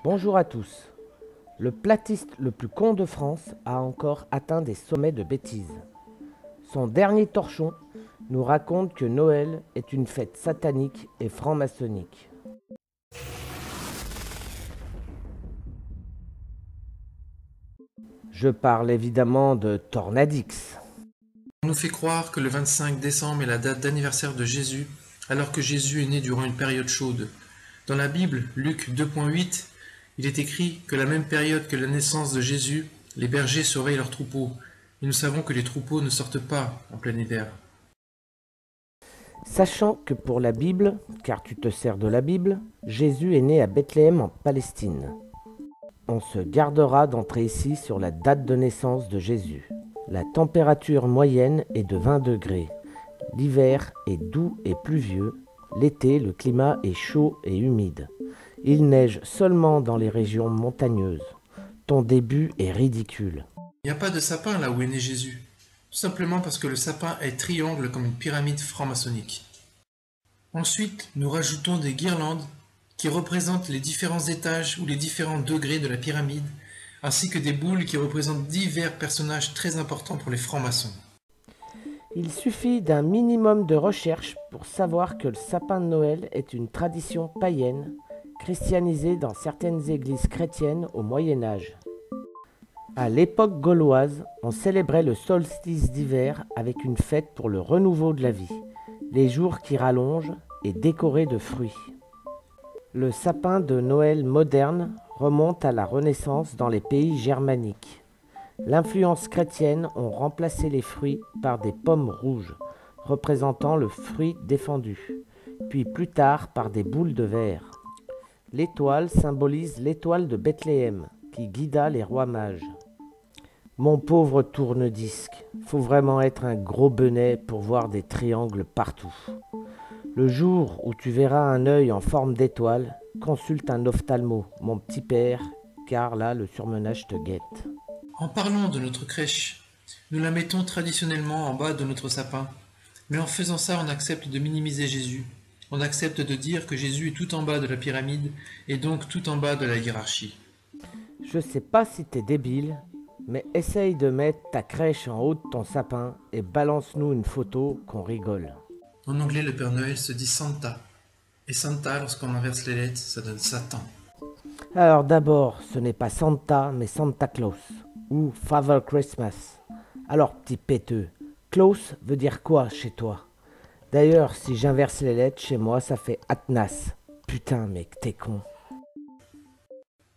Bonjour à tous. Le platiste le plus con de France a encore atteint des sommets de bêtises. Son dernier torchon nous raconte que Noël est une fête satanique et franc-maçonnique. Je parle évidemment de Tornadix. On nous fait croire que le 25 décembre est la date d'anniversaire de Jésus, alors que Jésus est né durant une période chaude. Dans la Bible, Luc 2.8, il est écrit que la même période que la naissance de Jésus, les bergers surveillent leurs troupeaux. Et nous savons que les troupeaux ne sortent pas en plein hiver. Sachant que pour la Bible, car tu te sers de la Bible, Jésus est né à Bethléem en Palestine. On se gardera d'entrer ici sur la date de naissance de Jésus. La température moyenne est de 20 degrés. L'hiver est doux et pluvieux. L'été, le climat est chaud et humide. Il neige seulement dans les régions montagneuses. Ton début est ridicule. Il n'y a pas de sapin là où est né Jésus, tout simplement parce que le sapin est triangle comme une pyramide franc-maçonnique. Ensuite, nous rajoutons des guirlandes qui représentent les différents étages ou les différents degrés de la pyramide, ainsi que des boules qui représentent divers personnages très importants pour les francs-maçons. Il suffit d'un minimum de recherche pour savoir que le sapin de Noël est une tradition païenne, christianisée dans certaines églises chrétiennes au Moyen-Âge. À l'époque gauloise, on célébrait le solstice d'hiver avec une fête pour le renouveau de la vie, les jours qui rallongent et décorés de fruits. Le sapin de Noël moderne remonte à la Renaissance dans les pays germaniques. L'influence chrétienne a remplacé les fruits par des pommes rouges, représentant le fruit défendu, puis plus tard par des boules de verre. L'étoile symbolise l'étoile de Bethléem, qui guida les rois mages. Mon pauvre tourne-disque, faut vraiment être un gros benet pour voir des triangles partout. Le jour où tu verras un œil en forme d'étoile, consulte un ophtalmo, mon petit père, car là le surmenage te guette. En parlant de notre crèche, nous la mettons traditionnellement en bas de notre sapin, mais en faisant ça on accepte de minimiser Jésus. On accepte de dire que Jésus est tout en bas de la pyramide et donc tout en bas de la hiérarchie. Je sais pas si t'es débile, mais essaye de mettre ta crèche en haut de ton sapin et balance-nous une photo qu'on rigole. En anglais, le Père Noël se dit Santa. Et Santa, lorsqu'on inverse les lettres, ça donne Satan. Alors d'abord, ce n'est pas Santa, mais Santa Claus, ou Father Christmas. Alors petit péteux, Claus veut dire quoi chez toi? D'ailleurs, si j'inverse les lettres, chez moi, ça fait Atnas. Putain mec, t'es con.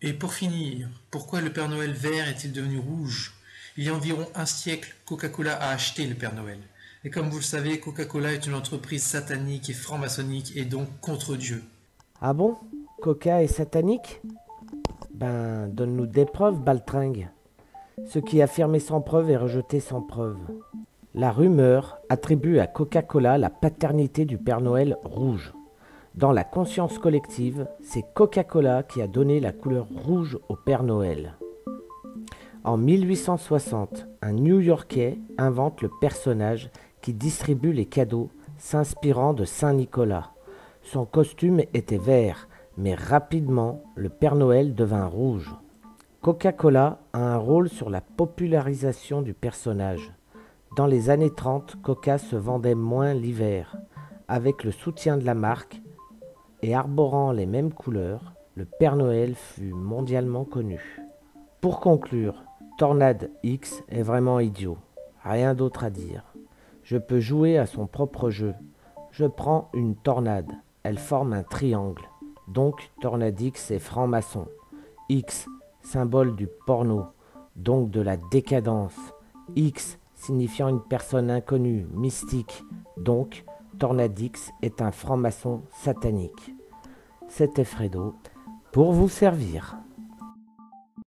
Et pour finir, pourquoi le Père Noël vert est-il devenu rouge? Il y a environ un siècle, Coca-Cola a acheté le Père Noël. Et comme vous le savez, Coca-Cola est une entreprise satanique et franc-maçonnique et donc contre Dieu. Ah bon? Coca est satanique? Ben, donne-nous des preuves, baltringue. Ce qui est affirmé sans preuve est rejeté sans preuve. La rumeur attribue à Coca-Cola la paternité du Père Noël rouge. Dans la conscience collective, c'est Coca-Cola qui a donné la couleur rouge au Père Noël. En 1860, un New-Yorkais invente le personnage qui distribue les cadeaux, s'inspirant de Saint-Nicolas. Son costume était vert, mais rapidement, le Père Noël devint rouge. Coca-Cola a un rôle sur la popularisation du personnage. Dans les années 30, Coca se vendait moins l'hiver. Avec le soutien de la marque et arborant les mêmes couleurs, le Père Noël fut mondialement connu. Pour conclure, Tornade X est vraiment idiot. Rien d'autre à dire. Je peux jouer à son propre jeu. Je prends une tornade. Elle forme un triangle. Donc Tornade X est franc-maçon. X, symbole du porno, donc de la décadence. X, signifiant une personne inconnue, mystique. Donc Tornade X est un franc-maçon satanique. C'était Fredo, pour vous servir.